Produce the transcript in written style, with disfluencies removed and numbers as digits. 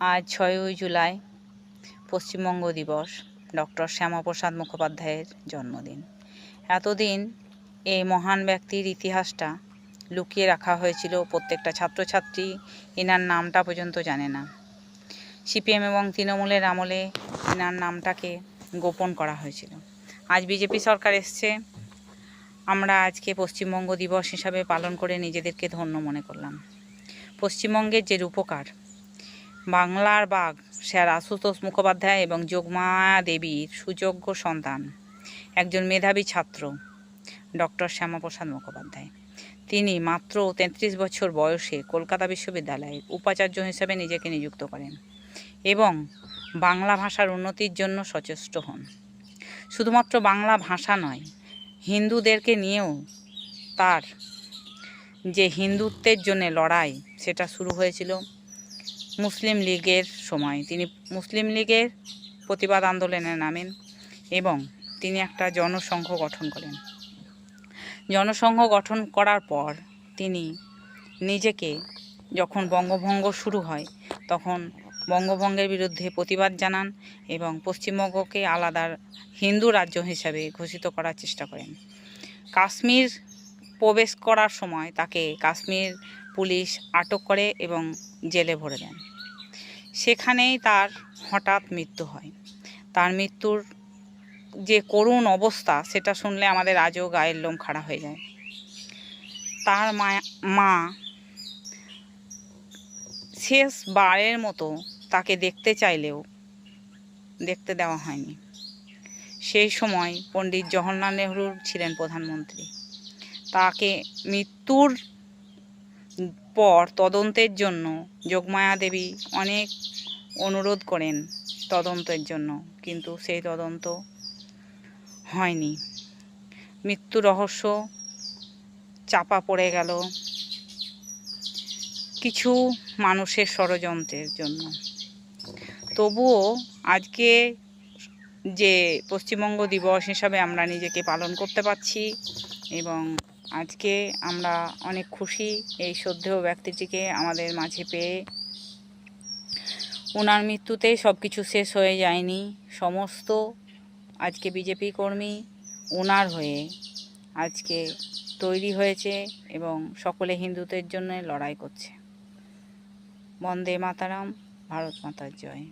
আজ 6ই জুলাই পশ্চিমবঙ্গ দিবস। ডক্টর শ্যামাপ্রসাদ মুখোপাধ্যায়ের জন্মদিন। এতদিন এই মহান ব্যক্তির ইতিহাসটা লুকিয়ে রাখা হয়েছিল। প্রত্যেকটা ছাত্রছাত্রী এনার নামটা পর্যন্ত জানে না। সিপিএম এবং তৃণমূলের আমলে এনার নামটাকে গোপন করা হয়েছিল। আজ বিজেপি সরকার এসছে, আমরা আজকে পশ্চিমবঙ্গ দিবস হিসাবে পালন করে নিজেদেরকে ধন্য মনে করলাম। পশ্চিমবঙ্গের যে রূপকার, বাংলার বাঘ স্যার আশুতোষ মুখোপাধ্যায় এবং যোগমায়া দেবীর সুযোগ্য সন্তান, একজন মেধাবী ছাত্র ডক্টর শ্যামাপ্রসাদ মুখোপাধ্যায়। তিনি মাত্র 33 বছর বয়সে কলকাতা বিশ্ববিদ্যালয়ের উপাচার্য হিসেবে নিজেকে নিযুক্ত করেন এবং বাংলা ভাষার উন্নতির জন্য সচেষ্ট হন। শুধুমাত্র বাংলা ভাষা নয়, হিন্দুদেরকে নিয়েও তার যে হিন্দুত্বের জন্য লড়াই, সেটা শুরু হয়েছিল মুসলিম লীগের সময়। তিনি মুসলিম লীগের প্রতিবাদ আন্দোলনে নামেন এবং তিনি একটা জনসংঘ গঠন করেন। জনসংঘ গঠন করার পর তিনি নিজেকে, যখন বঙ্গভঙ্গ শুরু হয় তখন বঙ্গভঙ্গের বিরুদ্ধে প্রতিবাদ জানান এবং পশ্চিমবঙ্গকে আলাদা হিন্দু রাজ্য হিসাবে ঘোষিত করার চেষ্টা করেন। কাশ্মীর প্রবেশ করার সময় তাকে কাশ্মীর পুলিশ আটক করে এবং জেলে ভরে দেন। সেখানেই তার হঠাৎ মৃত্যু হয়। তার মৃত্যুর যে করুণ অবস্থা, সেটা শুনলে আমাদের আজও গায়ের লোম খাড়া হয়ে যায়। তার মা শেষবারের মতো তাকে দেখতে চাইলেও দেখতে দেওয়া হয়নি। সেই সময় পণ্ডিত জওহরলাল নেহরু ছিলেন প্রধানমন্ত্রী। তাকে মৃত্যুর পর তদন্তের জন্য যোগমায়া দেবী অনেক অনুরোধ করেন তদন্তের জন্য, কিন্তু সেই তদন্ত হয়নি। মৃত্যু রহস্য চাপা পড়ে গেল কিছু মানুষের ষড়যন্ত্রের জন্য। তবুও আজকে যে পশ্চিমবঙ্গ দিবস হিসাবে আমরা নিজেকে পালন করতে পারছি এবং আজকে আমরা অনেক খুশি এই শ্রদ্ধেয় ব্যক্তিটিকে আমাদের মাঝে পেয়ে। ওনার মৃত্যুতেই সব কিছু শেষ হয়ে যায়নি। সমস্ত আজকে বিজেপি কর্মী ওনার হয়ে আজকে তৈরি হয়েছে এবং সকলে হিন্দুত্বের জন্য লড়াই করছে। বন্দে মাতারাম, ভারত মাতার জয়।